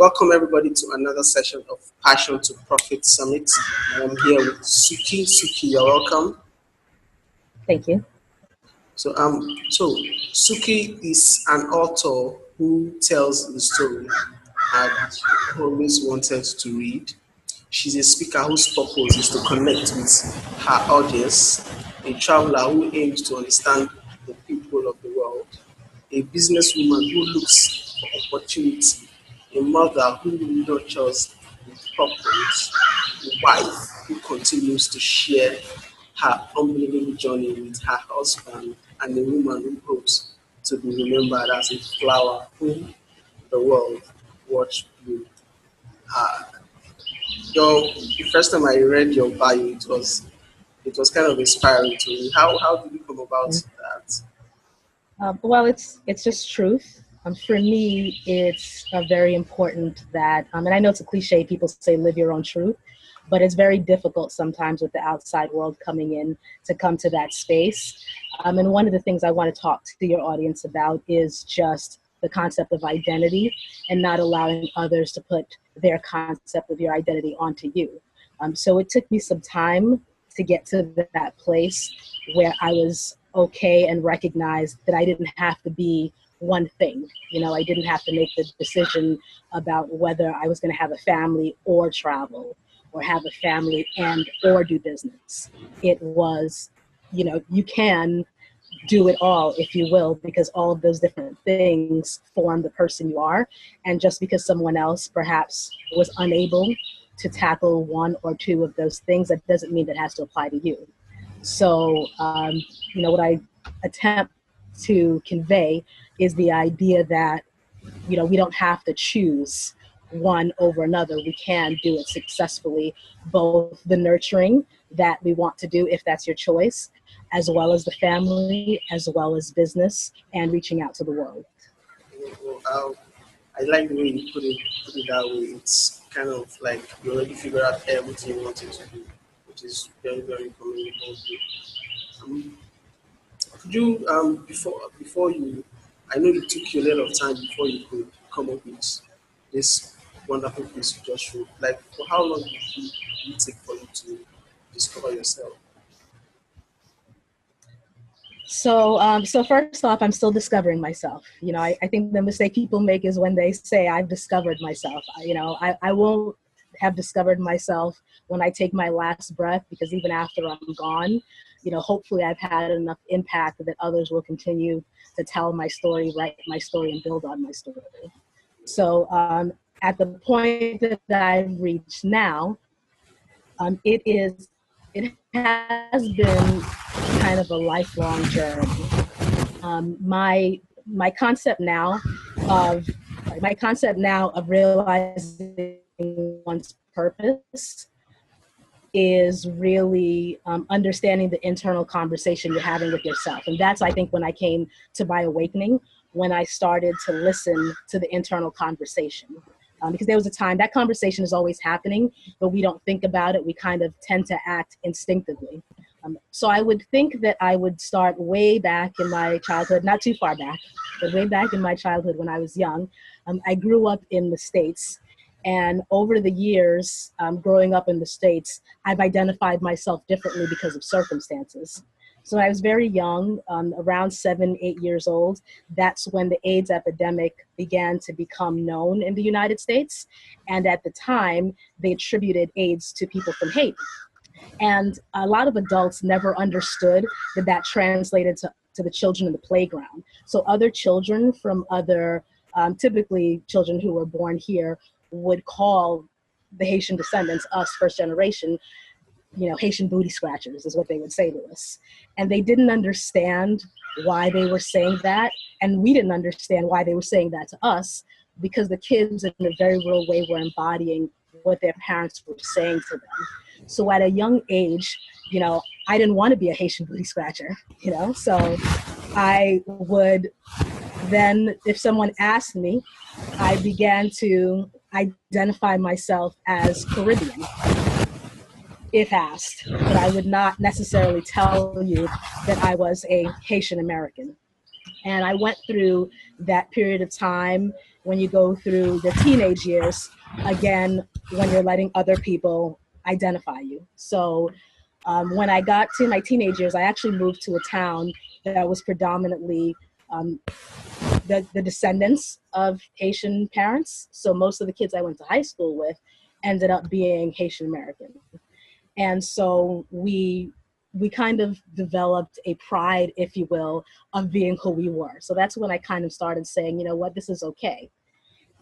Welcome everybody to another session of Passion to Profit Summit. I am here with Suki. Suki, you're welcome. Thank you. So Suki is an author who tells the story I've always wanted to read. She's a speaker whose purpose is to connect with her audience, a traveler who aims to understand the people of the world, a businesswoman who looks for opportunity, a mother who nurtures with purpose, a wife who continues to share her unbelievable journey with her husband, and a woman who hopes to be remembered as a flower whom the world watched bloom. Uh, the first time I read your bio, it was kind of inspiring to me. How did you come about that? Well, it's just truth. For me, it's very important that, and I know it's a cliche, people say live your own truth, but it's very difficult sometimes with the outside world coming in to come to that space. And one of the things I want to talk to your audience about is just the concept of identity and not allowing others to put their concept of your identity onto you. So it took me some time to get to that place where I was okay and recognized that I didn't have to be one thing. I didn't have to make the decision about whether I was going to have a family or travel, or have a family and or do business. It was, you can do it all, if you will, because all of those different things form the person you are. And just because someone else perhaps was unable to tackle one or two of those things, that doesn't mean that has to apply to you. So, what I attempt to convey is the idea that, we don't have to choose one over another. We can do it successfully, both the nurturing that we want to do, if that's your choice, as well as the family, as well as business, and reaching out to the world. Well, I like the way you put it that way. It's kind of like you already figured out everything you wanted to do, which is very, very commendable. Um, could you before you, I know it took you a lot of time before you could come up with this wonderful piece you just wrote. Like, for how long did it take for you to discover yourself? So first off, I'm still discovering myself. I think the mistake people make is when they say I've discovered myself. I won't have discovered myself when I take my last breath, because even after I'm gone, hopefully I've had enough impact that others will continue to tell my story, write my story, and build on my story. So at the point that I've reached now, it has been kind of a lifelong journey. My concept now of realizing one's purpose is really understanding the internal conversation you're having with yourself. And that's, I think, when I came to my awakening, when I started to listen to the internal conversation. Because there was a time that conversation is always happening, but we don't think about it. We kind of tend to act instinctively. So I would think that I would start way back in my childhood, not too far back, but way back in my childhood when I was young. I grew up in the States. And over the years, growing up in the States, I've identified myself differently because of circumstances. So I was very young, around 7, 8 years old. That's when the AIDS epidemic began to become known in the United States. And at the time, they attributed AIDS to people from Haiti. And a lot of adults never understood that translated to the children in the playground. So other children from other, typically children who were born here, would call the Haitian descendants, us first generation, Haitian booty scratchers is what they would say to us. And they didn't understand why they were saying that. And we didn't understand why they were saying that to us, because the kids in a very real way were embodying what their parents were saying to them. So at a young age, I didn't want to be a Haitian booty scratcher, so I would then, if someone asked me, I began to identify myself as Caribbean, if asked, but I would not necessarily tell you that I was a Haitian American. And I went through that period of time, when you go through the teenage years, again, when you're letting other people identify you. So when I got to my teenage years, I actually moved to a town that was predominantly um, the descendants of Haitian parents. So most of the kids I went to high school with ended up being Haitian American. And so we kind of developed a pride, if you will, of being who we were. So that's when I kind of started saying, you know what, this is okay.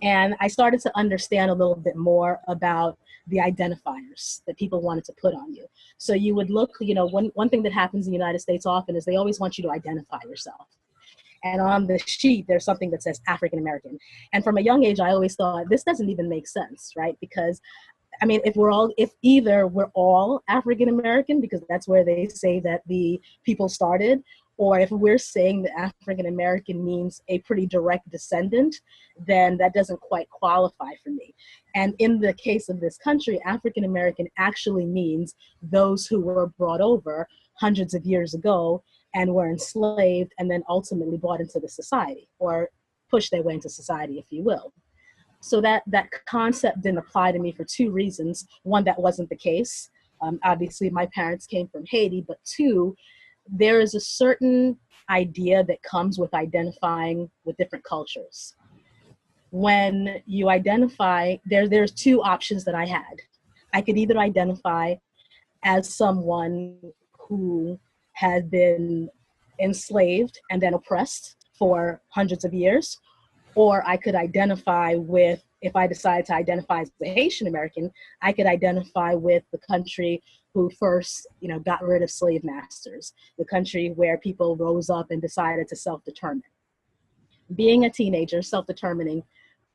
And I started to understand a little bit more about the identifiers that people wanted to put on you. So you would look, you know, one thing that happens in the United States often is they always want you to identify yourself. And on the sheet, there's something that says African American. And from a young age, I always thought this doesn't even make sense, right? Because I mean, if either we're all African American, because that's where they say that the people started, or if we're saying that African American means a pretty direct descendant, then that doesn't quite qualify for me. And in the case of this country, African American actually means those who were brought over hundreds of years ago and were enslaved and then ultimately brought into the society, or pushed their way into society, if you will. So that concept didn't apply to me for two reasons. One, that wasn't the case. Obviously, my parents came from Haiti, but two, there is a certain idea that comes with identifying with different cultures. When you identify, there's two options that I had. I could either identify as someone who had been enslaved and then oppressed for hundreds of years, or I could identify with, if I decide to identify as a Haitian American, I could identify with the country who first, you know, got rid of slave masters, the country where people rose up and decided to self-determine. Being a teenager, self-determining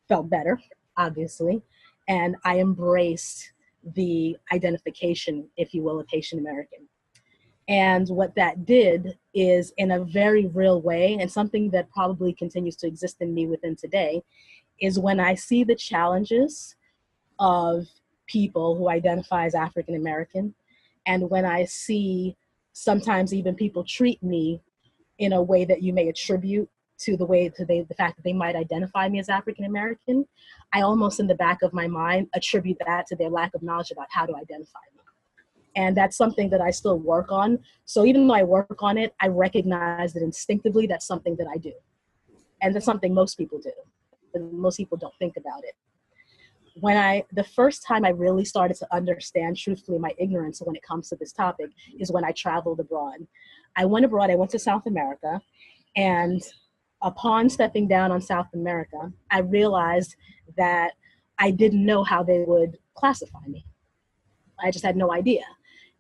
felt better, obviously, and I embraced the identification, if you will, of Haitian American. And what that did is, in a very real way, and something that probably continues to exist in me within today, is when I see the challenges of people who identify as African American, and when I see sometimes even people treat me in a way that you may attribute to the fact that they might identify me as African American, I almost in the back of my mind attribute that to their lack of knowledge about how to identify me. And that's something that I still work on. So even though I work on it, I recognize that instinctively that's something that I do. And that's something most people do, but most people don't think about it. The first time I really started to understand truthfully my ignorance when it comes to this topic is when I traveled abroad. I went abroad, I went to South America, and upon stepping down on South America, I realized that I didn't know how they would classify me. I just had no idea.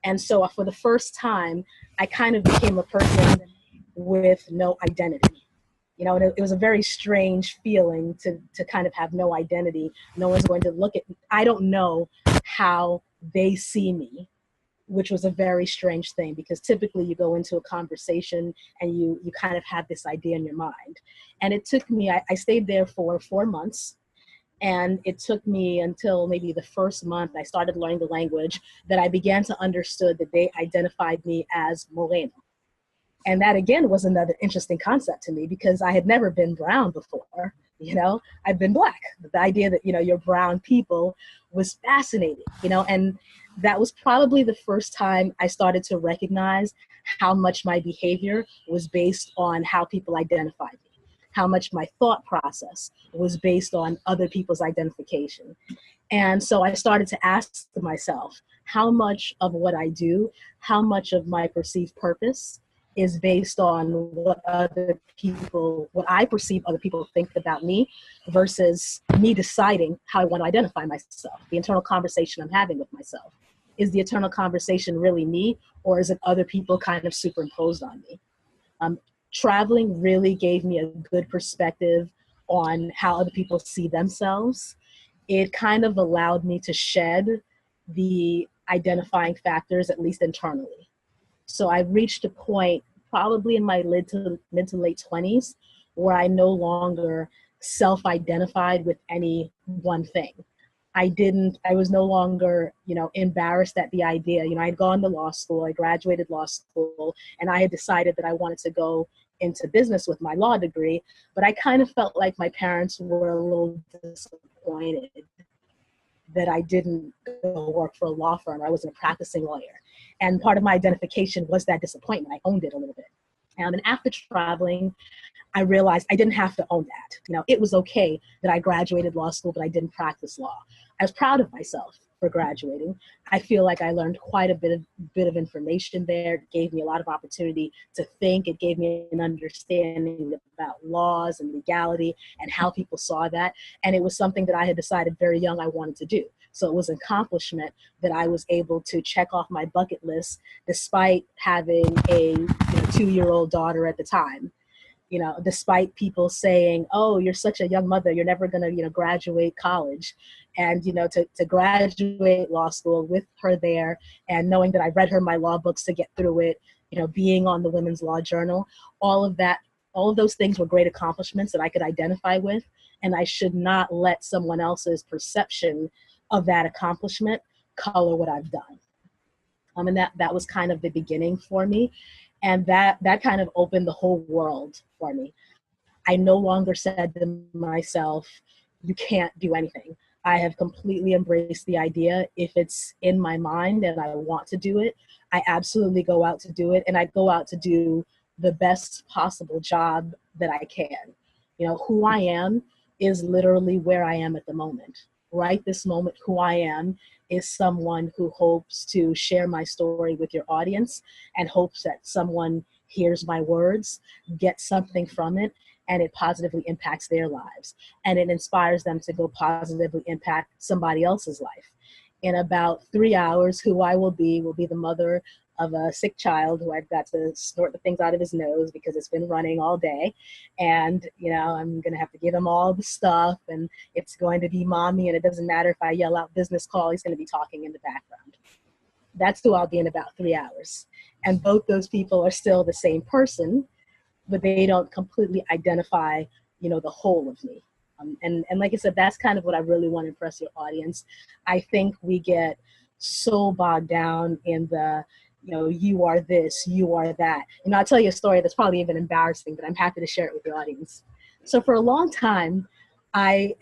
And so for the first time, I kind of became a person with no identity. You know, and it was a very strange feeling to kind of have no identity. No one's going to look at me. I don't know how they see me, which was a very strange thing, because typically you go into a conversation and you kind of have this idea in your mind. And it took me, I stayed there for 4 months. And it took me until maybe the first month I started learning the language that I began to understand that they identified me as Moreno. And that again was another interesting concept to me, because I had never been brown before. You know, I've been black. The idea that, you know, you're brown people was fascinating, you know, and that was probably the first time I started to recognize how much my behavior was based on how people identified me, how much my thought process was based on other people's identification. And so I started to ask myself, how much of what I do, how much of my perceived purpose is based on what I perceive other people think about me, versus me deciding how I want to identify myself, the internal conversation I'm having with myself. Is the internal conversation really me, or is it other people kind of superimposed on me? Traveling really gave me a good perspective on how other people see themselves. It kind of allowed me to shed the identifying factors, at least internally. So I reached a point probably in my mid to late 20s where I no longer self-identified with any one thing. I was no longer, you know, embarrassed at the idea. You know, I had gone to law school, I graduated law school, and I had decided that I wanted to go into business with my law degree, but I kind of felt like my parents were a little disappointed that I didn't go work for a law firm. I wasn't a practicing lawyer. And part of my identification was that disappointment. I owned it a little bit. And after traveling, I realized I didn't have to own that. It was okay that I graduated law school, but I didn't practice law. I was proud of myself for graduating. I feel like I learned quite a bit of information there. It gave me a lot of opportunity to think. It gave me an understanding about laws and legality and how people saw that. And it was something that I had decided very young I wanted to do. So it was an accomplishment that I was able to check off my bucket list despite having a 2-year-old daughter at the time. Despite people saying, oh, you're such a young mother, you're never going to, graduate college. And, to graduate law school with her there and knowing that I read her my law books to get through it, being on the Women's Law Journal, all of those things were great accomplishments that I could identify with. And I should not let someone else's perception of that accomplishment color what I've done. And that was kind of the beginning for me. And that kind of opened the whole world for me. I no longer said to myself, you can't do anything. I have completely embraced the idea. If it's in my mind and I want to do it, I absolutely go out to do it. And I go out to do the best possible job that I can. Who I am is literally where I am at the moment. Right this moment, who I am is someone who hopes to share my story with your audience and hopes that someone hears my words, gets something from it, and it positively impacts their lives. And it inspires them to go positively impact somebody else's life. In about 3 hours, who I will be the mother of a sick child who I've got to snort the things out of his nose because it's been running all day. And, I'm going to have to give him all the stuff and it's going to be mommy. And it doesn't matter if I yell out business call, he's going to be talking in the background. That's who I'll be in about 3 hours. And both those people are still the same person, but they don't completely identify, the whole of me. And like I said, that's kind of what I really want to impress your audience. I think we get so bogged down in the, you are this, you are that. I'll tell you a story that's probably even embarrassing, but I'm happy to share it with the audience. So for a long time, I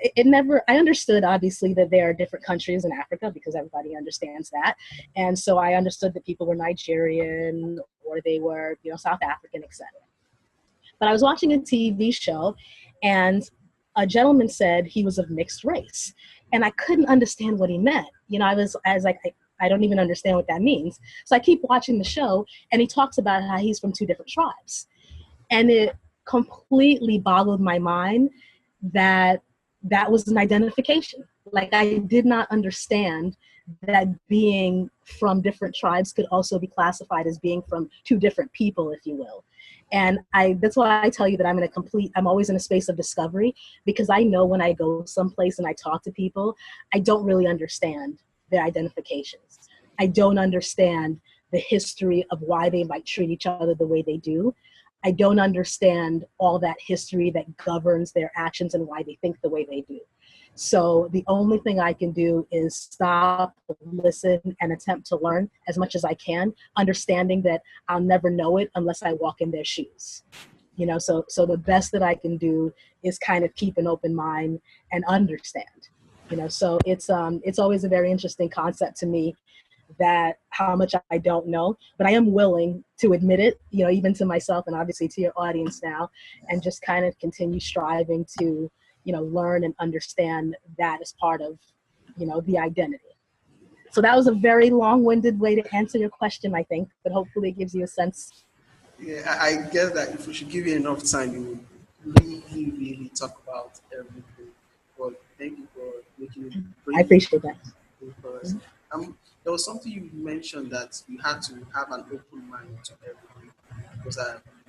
understood obviously that there are different countries in Africa because everybody understands that. And so I understood that people were Nigerian or they were, South African, etc. But I was watching a TV show and a gentleman said he was of mixed race. And I couldn't understand what he meant. I was like, I don't even understand what that means. So I keep watching the show and he talks about how he's from 2 different tribes. And it completely boggled my mind that was an identification. Like I did not understand that being from different tribes could also be classified as being from 2 different people, if you will. And that's why I tell you that I'm always in a space of discovery, because I know when I go someplace and I talk to people, I don't really understand their identifications. I don't understand the history of why they might treat each other the way they do. I don't understand all that history that governs their actions and why they think the way they do. So the only thing I can do is stop, listen, and attempt to learn as much as I can, understanding that I'll never know it unless I walk in their shoes. So the best that I can do is kind of keep an open mind and understand. So it's always a very interesting concept to me that how much I don't know, but I am willing to admit it, even to myself and obviously to your audience now, and just kind of continue striving to learn and understand that as part of, the identity. So that was a very long-winded way to answer your question, I think, but hopefully it gives you a sense. Yeah, I guess that if we should give you enough time, you would really, really talk about everything. But thank you for making it I brief appreciate that. for us. There was something you mentioned that you had to have an open mind to everything because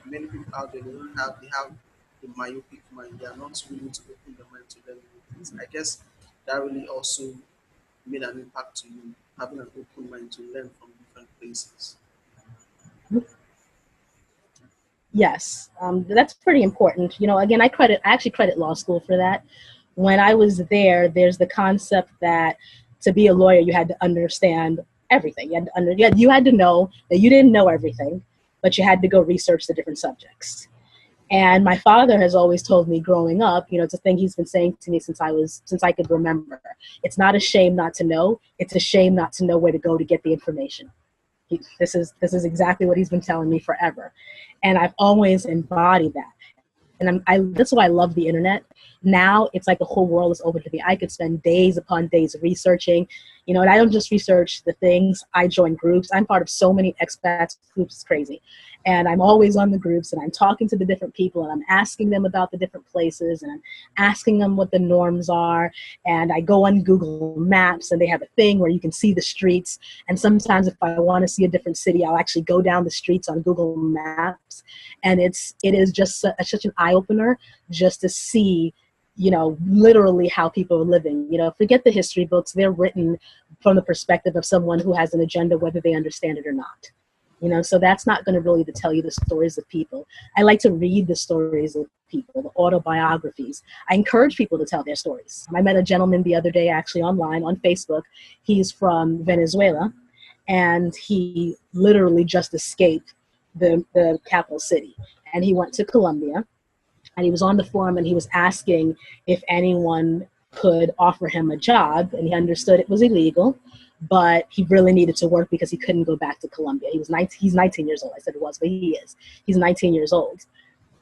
many people out there they have a myopic mind. They are not willing to open their mind to learn new things. I guess that really also made an impact to you, having an open mind to learn from different places. Yes, that's pretty important. Again, I actually credit law school for that. When I was there, there's the concept that to be a lawyer, you had to understand everything. You had to know that you didn't know everything, but you had to go research the different subjects. And my father has always told me growing up, it's a thing he's been saying to me since I could remember. It's not a shame not to know. It's a shame not to know where to go to get the information. This is exactly what he's been telling me forever, and I've always embodied that. And that's why I love the internet. Now it's like the whole world is open to me. I could spend days upon days researching, and I don't just research the things. I join groups. I'm part of so many expats groups. It's crazy. And I'm always on the groups, and I'm talking to the different people, and I'm asking them about the different places, and I'm asking them what the norms are. And I go on Google Maps, and they have a thing where you can see the streets. And sometimes if I want to see a different city, I'll actually go down the streets on Google Maps. And it is just such an eye-opener just to see, literally how people are living. Forget the history books. They're written from the perspective of someone who has an agenda, whether they understand it or not. So that's not going to really tell you the stories of people. I like to read the stories of people, the autobiographies. I encourage people to tell their stories. I met a gentleman the other day, actually online on Facebook. He's from Venezuela, and he literally just escaped the capital city. And he went to Colombia, and he was on the forum, and he was asking if anyone could offer him a job, and he understood it was illegal, but he really needed to work because he couldn't go back to Colombia. He's 19 years old. I said it was, but he is. He's 19 years old.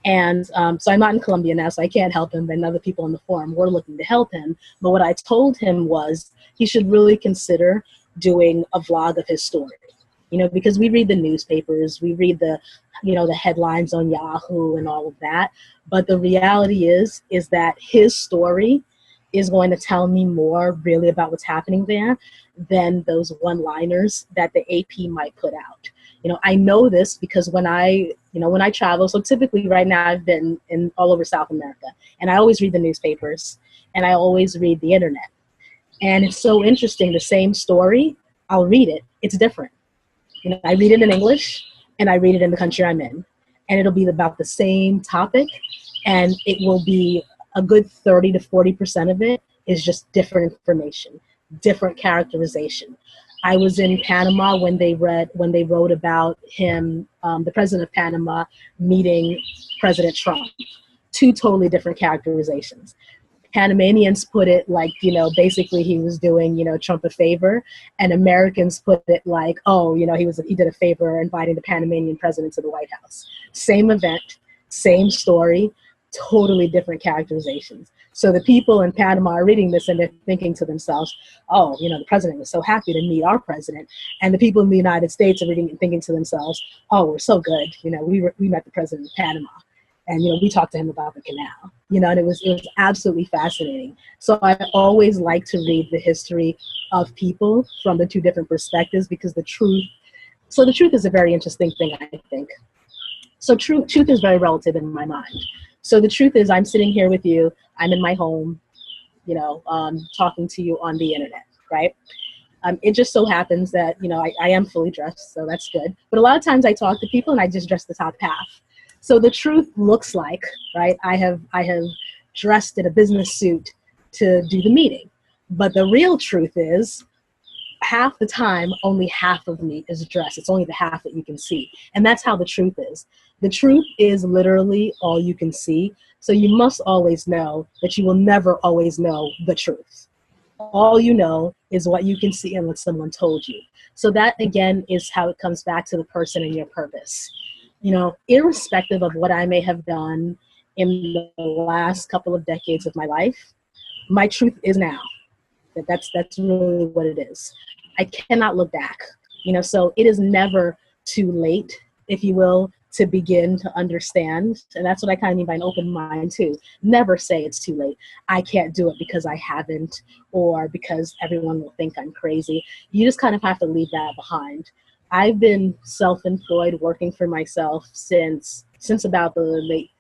And so I'm not in Colombia now, so I can't help him, and other people on the forum were looking to help him. But what I told him was he should really consider doing a vlog of his story. Because we read the newspapers, we read the headlines on Yahoo and all of that. But the reality is that his story is going to tell me more really about what's happening there than those one-liners that the AP might put out. I know this because when I travel, so typically right now I've been in all over South America, and I always read the newspapers, and I always read the internet. And it's so interesting, the same story, I'll read it, it's different. I read it in English, and I read it in the country I'm in, and it'll be about the same topic, and it will be a good 30 to 40% of it is just different information, different characterization. I was in Panama when they wrote about him, the president of Panama, meeting President Trump. Two totally different characterizations. Panamanians put it like, basically he was doing, Trump a favor, and Americans put it like, oh, he did a favor inviting the Panamanian president to the White House. Same event, same story, totally different characterizations. So the people in Panama are reading this and they're thinking to themselves, oh, the president was so happy to meet our president. And the people in the United States are reading and thinking to themselves, oh, we're so good. We met the president of Panama. And, we talked to him about the canal, and it was absolutely fascinating. So I always like to read the history of people from the two different perspectives, because the truth is a very interesting thing, I think. So truth is very relative in my mind. So the truth is, I'm sitting here with you, I'm in my home, talking to you on the internet, right? It just so happens that, I am fully dressed, so that's good. But a lot of times I talk to people and I just dress the top half. So the truth looks like, right, I have dressed in a business suit to do the meeting. But the real truth is, half the time, only half of me is dressed. It's only the half that you can see. And that's how the truth is. The truth is literally all you can see. So you must always know that you will never always know the truth. All you know is what you can see and what someone told you. So that, again, is how it comes back to the person and your purpose. Irrespective of what I may have done in the last couple of decades of my life, my truth is now. That's really what it is. I cannot look back. So it is never too late, if you will, to begin to understand. And that's what I kind of mean by an open mind too. Never say it's too late. I can't do it because I haven't, or because everyone will think I'm crazy. You just kind of have to leave that behind. I've been self-employed, working for myself since about the late,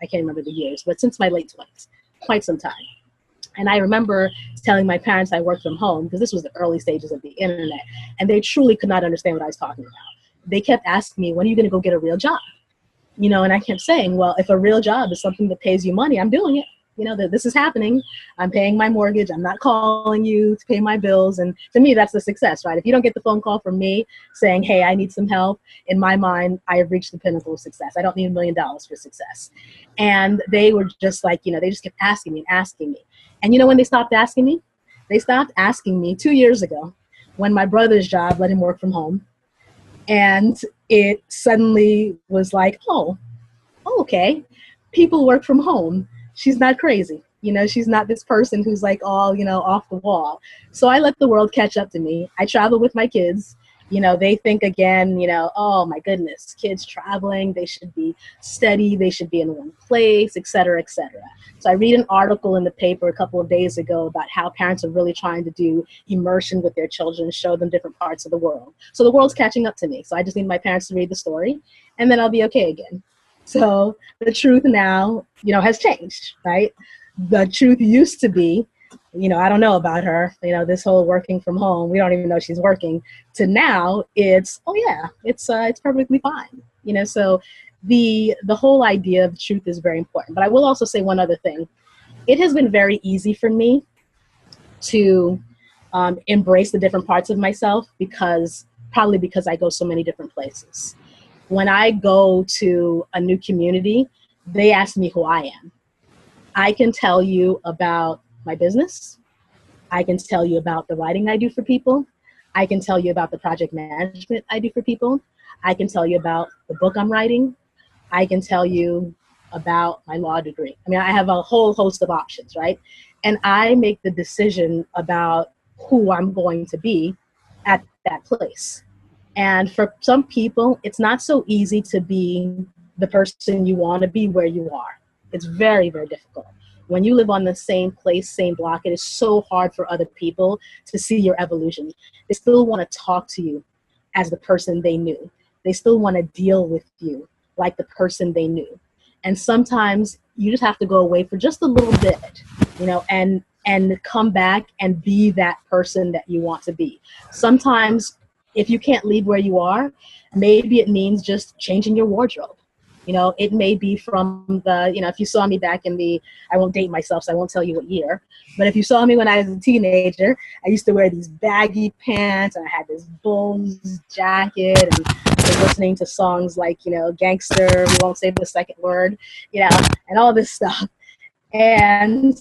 I can't remember the years, but since my late 20s, quite some time. And I remember telling my parents I worked from home, because this was the early stages of the internet, and they truly could not understand what I was talking about. They kept asking me, when are you going to go get a real job? And I kept saying, well, if a real job is something that pays you money, I'm doing it. you know, that this is happening. I'm paying my mortgage. I'm not calling you to pay my bills. And to me, that's the success, right? If you don't get the phone call from me saying, hey, I need some help, in my mind, I have reached the pinnacle of success. I don't need $1 million for success. And they were just like, you know, they just kept asking me and asking me. And you know when they stopped asking me? They stopped asking me 2 years ago when my brother's job let him work from home. And it suddenly was like, oh, okay, people work from home. She's not crazy. You know, she's not this person who's like all, you know, off the wall. So I let the world catch up to me. I travel with my kids. You know, they think again, you know, oh my goodness, kids traveling, they should be steady, they should be in one place, et cetera, et cetera. So I read an article in the paper a couple of days ago about how parents are really trying to do immersion with their children, show them different parts of the world. So the world's catching up to me. So I just need my parents to read the story and then I'll be okay again. So the truth now, you know, has changed, right? The truth used to be, you know, I don't know about her, you know, this whole working from home, we don't even know she's working, to now it's, oh yeah, it's perfectly fine. You know, so the whole idea of truth is very important. But I will also say one other thing. It has been very easy for me to embrace the different parts of myself probably because I go so many different places. When I go to a new community, they ask me who I am. I can tell you about my business. I can tell you about the writing I do for people. I can tell you about the project management I do for people. I can tell you about the book I'm writing. I can tell you about my law degree. I mean, I have a whole host of options, right? And I make the decision about who I'm going to be at that place. And for some people, it's not so easy to be the person you want to be where you are. It's very, very difficult. When you live on the same place, same block, it is so hard for other people to see your evolution. They still want to talk to you as the person they knew. They still want to deal with you like the person they knew. And sometimes you just have to go away for just a little bit, you know, and come back and be that person that you want to be. Sometimes if you can't leave where you are, maybe it means just changing your wardrobe. You know, it may be from the, you know, if you saw me back in the, I won't date myself, so I won't tell you what year, but if you saw me when I was a teenager, I used to wear these baggy pants and I had this Bulls jacket and I was listening to songs like, you know, Gangster, We Won't Say the Second Word, you know, and all this stuff. And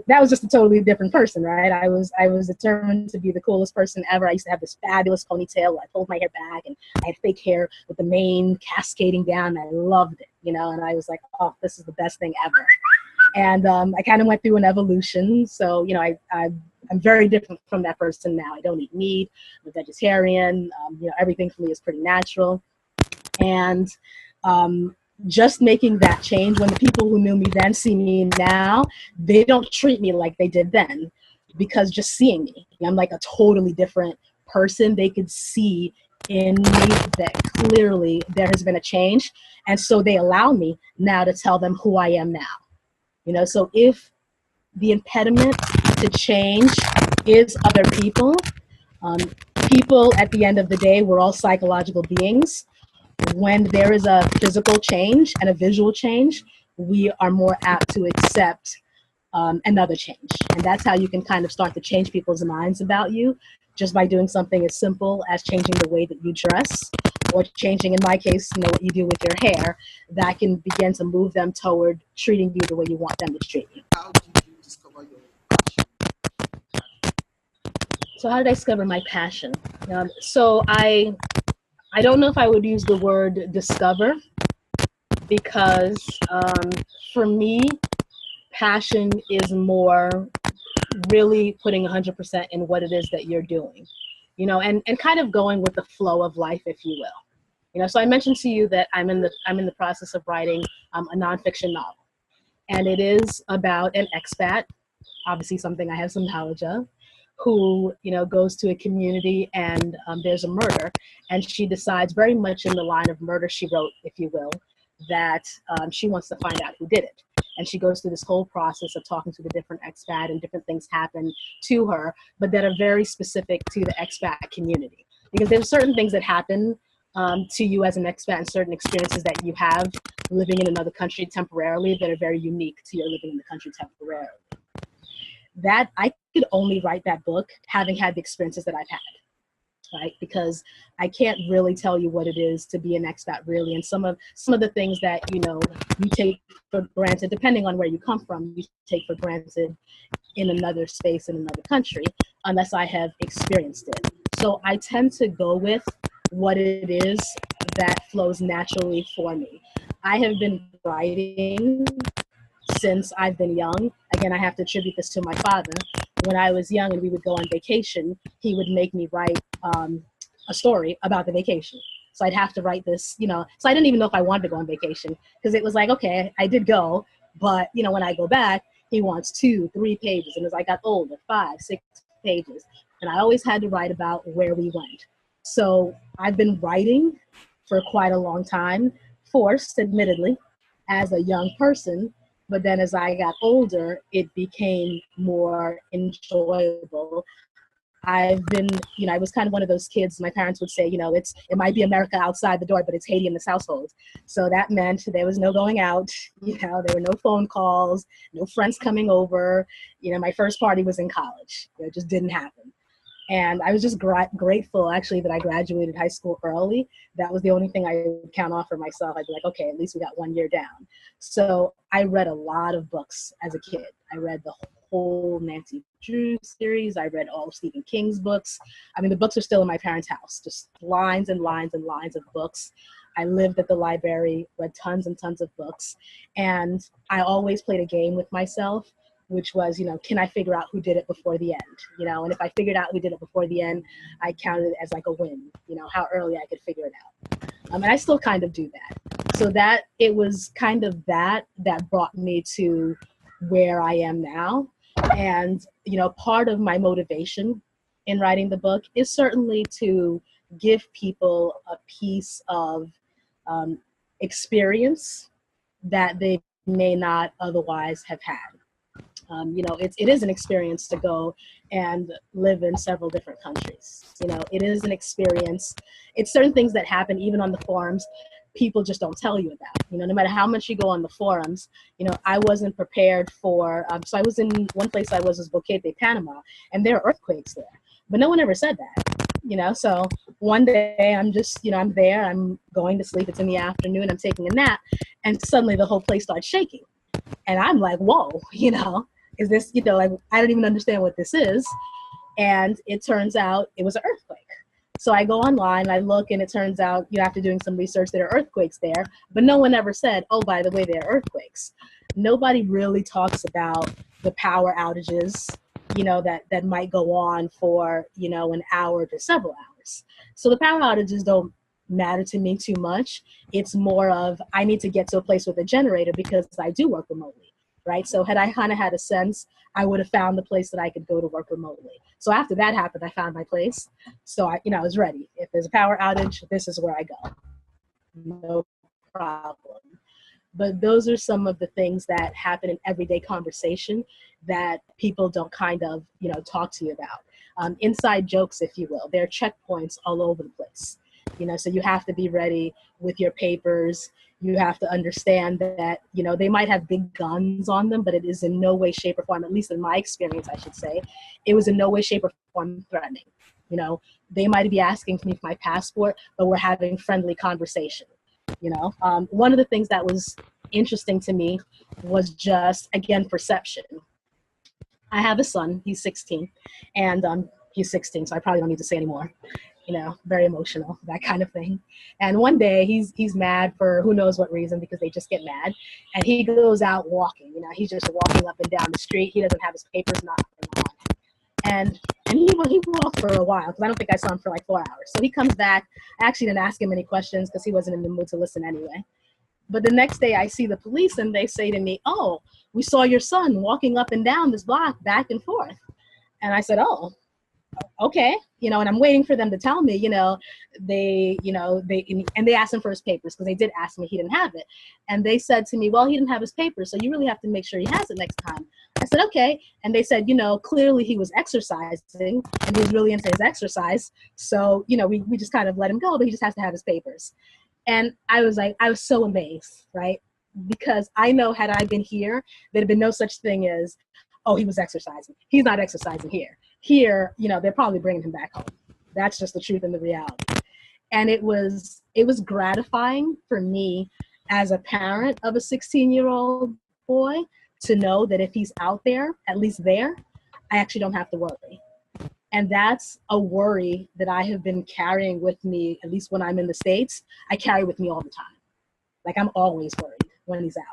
that was just a totally different person, right? I was determined to be the coolest person ever. I used to have this fabulous ponytail where I pulled my hair back, and I had fake hair with the mane cascading down. And I loved it, you know. And I was like, oh, this is the best thing ever. And I kind of went through an evolution. So, you know, I'm very different from that person now. I don't eat meat. I'm a vegetarian. You know, everything for me is pretty natural. And just making that change, when the people who knew me then see me now, they don't treat me like they did then, because just seeing me, I'm like a totally different person. They could see in me that clearly there has been a change. And so they allow me now to tell them who I am now. You know, so if the impediment to change is other people, um, people at the end of the day, we're all psychological beings. When there is a physical change and a visual change, we are more apt to accept another change. And that's how you can kind of start to change people's minds about you, just by doing something as simple as changing the way that you dress, or changing, in my case, you know, what you do with your hair. That can begin to move them toward treating you the way you want them to treat you. How did you discover your passion? So how did I discover my passion? So I don't know if I would use the word discover, because for me, passion is more really putting 100% in what it is that you're doing, you know, and kind of going with the flow of life, if you will. You know, so I mentioned to you that I'm in the process of writing a nonfiction novel, and it is about an expat, obviously something I have some knowledge of, who, you know, goes to a community and there's a murder, and she decides, very much in the line of murder she wrote, if you will, that she wants to find out who did it. And she goes through this whole process of talking to the different expat, and different things happen to her, but that are very specific to the expat community. Because there's certain things that happen to you as an expat, and certain experiences that you have living in another country temporarily that are very unique to your living in the country temporarily. That I could only write that book having had the experiences that I've had, right? Because I can't really tell you what it is to be an expat, really, and some of the things that you take for granted, depending on where you come from, you take for granted in another space in another country, unless I have experienced it. So I tend to go with what it is that flows naturally for me. I have been writing since I've been young. Again, I have to attribute this to my father. When I was young and we would go on vacation, he would make me write a story about the vacation. So I'd have to write this, so I didn't even know if I wanted to go on vacation, because it was like, okay, I did go, but when I go back, he wants 2, 3 pages. And as I got older, 5, 6 pages. And I always had to write about where we went. So I've been writing for quite a long time, forced, admittedly, as a young person. But then as I got older, it became more enjoyable. I've been, I was kind of one of those kids, my parents would say, it might be America outside the door, but it's Haiti in this household. So that meant there was no going out, there were no phone calls, no friends coming over. My first party was in college. It just didn't happen. And I was just grateful, actually, that I graduated high school early. That was the only thing I would count off for myself. I'd be like, okay, at least we got 1 year down. So I read a lot of books as a kid. I read the whole Nancy Drew series. I read all of Stephen King's books. I mean, the books are still in my parents' house, just lines and lines and lines of books. I lived at the library, read tons and tons of books. And I always played a game with myself, which was, can I figure out who did it before the end? And if I figured out who did it before the end, I counted it as like a win, how early I could figure it out. And I still kind of do that. So that it was kind of that brought me to where I am now. And, part of my motivation in writing the book is certainly to give people a piece of experience that they may not otherwise have had. It is an experience to go and live in several different countries. It is an experience. It's certain things that happen even on the forums people just don't tell you about. No matter how much you go on the forums, I wasn't prepared for, so I was in one place I was Boquete, Panama, and there are earthquakes there, but no one ever said that. So one day I'm just, I'm there, I'm going to sleep, it's in the afternoon, I'm taking a nap, and suddenly the whole place starts shaking. And I'm like, whoa, is this, like, I don't even understand what this is. And it turns out it was an earthquake. So I go online, I look, and it turns out, after doing some research, there are earthquakes there, but no one ever said, oh, by the way, there are earthquakes. Nobody really talks about the power outages, that might go on for, an hour to several hours. So the power outages don't matter to me too much. It's more of, I need to get to a place with a generator because I do work remotely, right? So had I kind of had a sense, I would have found the place that I could go to work remotely. So after that happened, I found my place. So I was ready. If there's a power outage, this is where I go. No problem. But those are some of the things that happen in everyday conversation that people don't kind of, talk to you about. Inside jokes, if you will. There are checkpoints all over the place. So you have to be ready with your papers. You have to understand that, they might have big guns on them, but it is in no way, shape, or form, at least in my experience, I should say, it was in no way, shape, or form threatening. They might be asking me for my passport, but we're having friendly conversation. One of the things that was interesting to me was just, again, perception. I have a son, he's 16, and he's 16, so I probably don't need to say anymore. Very emotional, that kind of thing. And one day he's mad for who knows what reason, because they just get mad. And he goes out walking, he's just walking up and down the street. He doesn't have his papers, nothing on. And he walked for a while, because I don't think I saw him for like 4 hours. So he comes back. I actually didn't ask him any questions because he wasn't in the mood to listen anyway. But the next day I see the police and they say to me, oh, we saw your son walking up and down this block back and forth. And I said, oh, okay, and I'm waiting for them to tell me, and they asked him for his papers because they did ask me, he didn't have it. And they said to me, well, he didn't have his papers, so you really have to make sure he has it next time. I said, okay. And they said, clearly he was exercising and he was really into his exercise. So, we just kind of let him go, but he just has to have his papers. And I was so amazed, right? Because I know had I been here, there'd have been no such thing as, oh, he was exercising. He's not exercising here. Here, they're probably bringing him back home. That's just the truth and the reality. And it was gratifying for me as a parent of a 16-year-old boy to know that if he's out there, at least there, I actually don't have to worry. And that's a worry that I have been carrying with me, at least when I'm in the States. I carry with me all the time. Like, I'm always worried when he's out.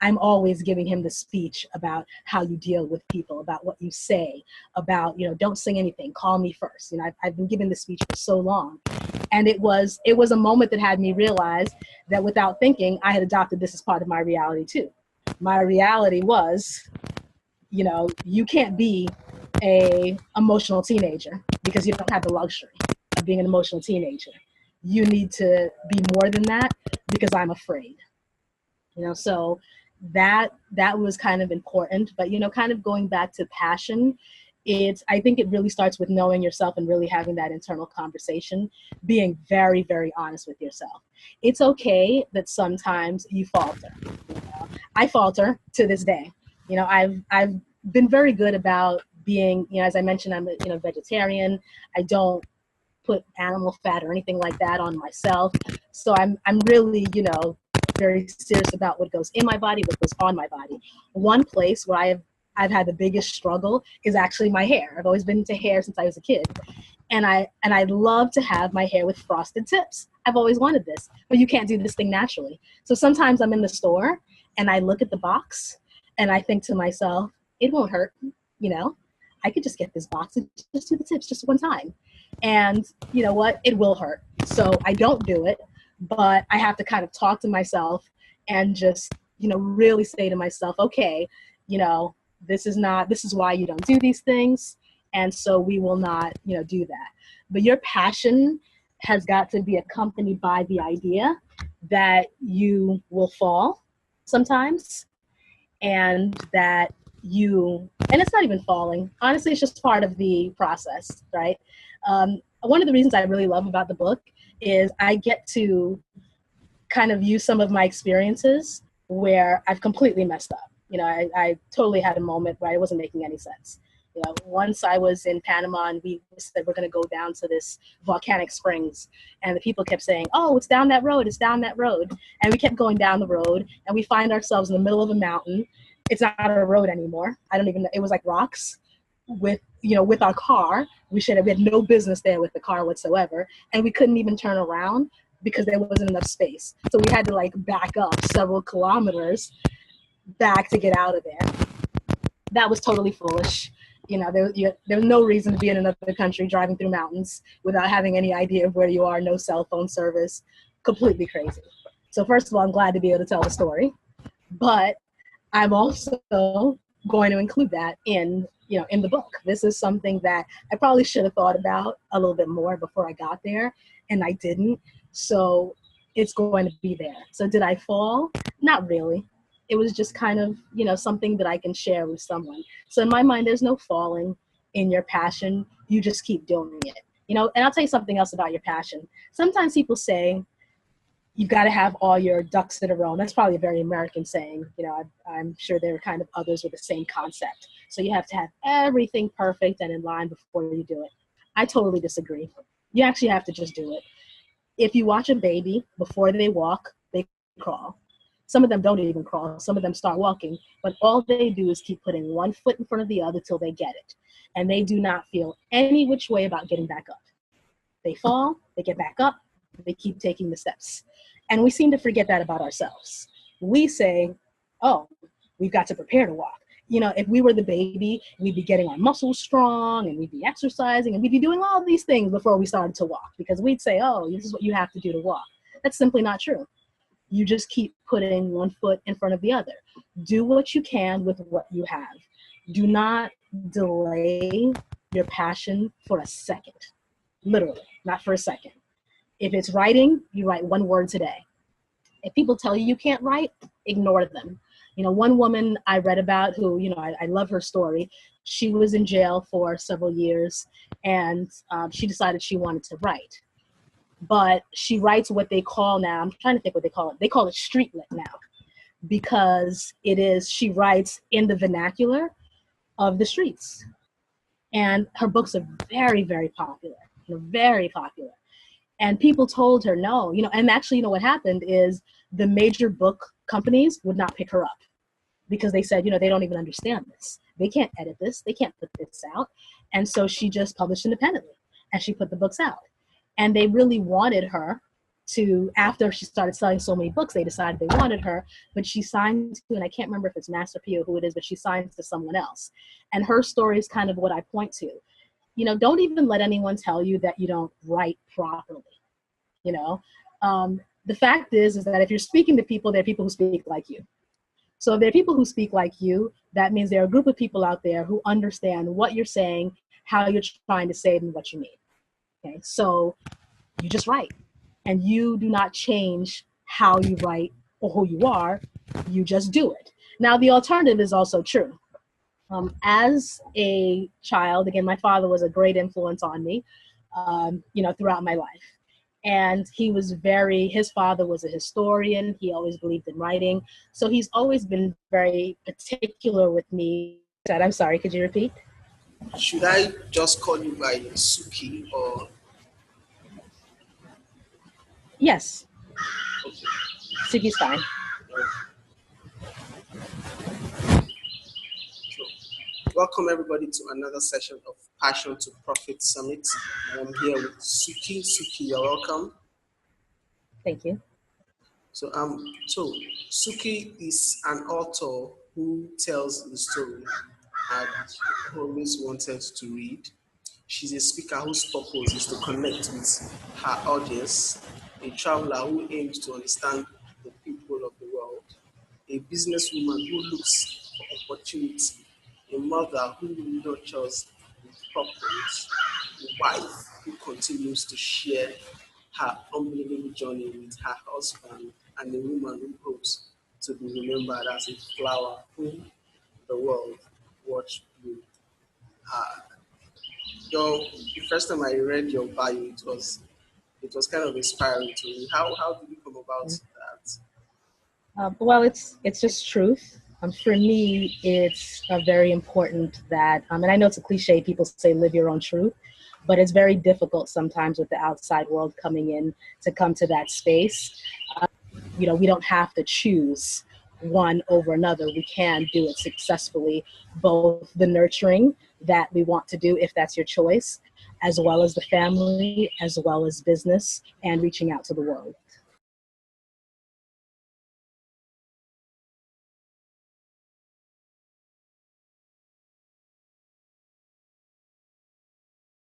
I'm always giving him the speech about how you deal with people, about what you say, about, don't sing anything, call me first. I've been giving this speech for so long. And it was a moment that had me realize that without thinking, I had adopted this as part of my reality too. My reality was, you can't be a emotional teenager because you don't have the luxury of being an emotional teenager. You need to be more than that because I'm afraid. So that was kind of important. But kind of going back to passion, I think it really starts with knowing yourself and really having that internal conversation, being very, very honest with yourself. It's okay that sometimes you falter. I falter to this day. I've been very good about being, as I mentioned, I'm a vegetarian. I don't put animal fat or anything like that on myself. So I'm really, very serious about what goes in my body, what goes on my body. One place where I've had the biggest struggle is actually my hair. I've always been into hair since I was a kid. And I love to have my hair with frosted tips. I've always wanted this, but you can't do this thing naturally. So sometimes I'm in the store and I look at the box and I think to myself, it won't hurt, I could just get this box and just do the tips just one time. And you know what? It will hurt. So I don't do it, but I have to kind of talk to myself and just, really say to myself, okay, this is why you don't do these things. And so we will not, do that. But your passion has got to be accompanied by the idea that you will fall sometimes, and that and it's not even falling. Honestly, it's just part of the process, right? One of the reasons I really love about the book is I get to kind of use some of my experiences where I've completely messed up. I totally had a moment where I wasn't making any sense. Once I was in Panama and we said we're going to go down to this volcanic springs, and the people kept saying, oh, it's down that road, it's down that road. And we kept going down the road and we find ourselves in the middle of a mountain. It's not a road anymore. I don't even know. It was like rocks with our car. We had no business there with the car whatsoever. And we couldn't even turn around because there wasn't enough space. So we had to back up several kilometers back to get out of there. That was totally foolish. There was no reason to be in another country driving through mountains without having any idea of where you are, no cell phone service. Completely crazy. So first of all, I'm glad to be able to tell the story, but I'm also going to include that in the book. This is something that I probably should have thought about a little bit more before I got there, and I didn't. So it's going to be there. So did I fall? Not really. It was just kind of, something that I can share with someone. So in my mind, there's no falling in your passion. You just keep doing it. And I'll tell you something else about your passion. Sometimes people say, you've got to have all your ducks in a row. And that's probably a very American saying. I'm sure there are kind of others with the same concept. So you have to have everything perfect and in line before you do it. I totally disagree. You actually have to just do it. If you watch a baby, before they walk, they crawl. Some of them don't even crawl. Some of them start walking. But all they do is keep putting one foot in front of the other till they get it. And they do not feel any which way about getting back up. They fall, they get back up, they keep taking the steps. And we seem to forget that about ourselves. We say, oh, we've got to prepare to walk. If we were the baby, we'd be getting our muscles strong and we'd be exercising and we'd be doing all these things before we started to walk, because we'd say, oh, this is what you have to do to walk. That's simply not true. You just keep putting one foot in front of the other. Do what you can with what you have. Do not delay your passion for a second, literally, not for a second. If it's writing, you write 1 word today. If people tell you you can't write, ignore them. One woman I read about who, I love her story. She was in jail for several years, and she decided she wanted to write. But she writes what they call now, I'm trying to think what they call it. They call it street lit now, because she writes in the vernacular of the streets. And her books are very, very popular, very popular. And people told her no, and actually, what happened is the major book companies would not pick her up because they said, they don't even understand this. They can't edit this. They can't put this out. And so she just published independently and she put the books out. And they really wanted her to, after she started selling so many books, they decided they wanted her, but she signed to, and I can't remember if it's Master P or who it is, but she signs to someone else. And her story is kind of what I point to. Don't even let anyone tell you that you don't write properly. The fact is that if you're speaking to people, there are people who speak like you. So if there are people who speak like you, that means there are a group of people out there who understand what you're saying, how you're trying to say it, and what you mean. Okay, so you just write, and you do not change how you write or who you are. You just do it. Now, the alternative is also true. As a child, again, my father was a great influence on me, throughout my life. And his father was a historian. He always believed in writing. So he's always been very particular with me. I'm sorry, could you repeat? Should I just call you by Suki or? Yes, Okay. Suki's fine. So, welcome everybody to another session of Passion to Profit Summit. I am here with Suki. Suki, you're welcome. Thank you. So Suki is an author who tells the story and always wanted to read. She's a speaker whose purpose is to connect with her audience, a traveler who aims to understand the people of the world, a businesswoman who looks for opportunity, a mother who nurtures with purpose, a wife who continues to share her unbelievable journey with her husband, and a woman who hopes to be remembered as a flower whom the world watch bloom. Uh, the first time I read your bio, it was kind of inspiring to me. How did you come about that? Well, it's just truth. For me, it's very important that, and I know it's a cliche, people say live your own truth, but it's very difficult sometimes with the outside world coming in to come to that space. We don't have to choose one over another. We can do it successfully, both the nurturing that we want to do, if that's your choice, as well as the family, as well as business, and reaching out to the world.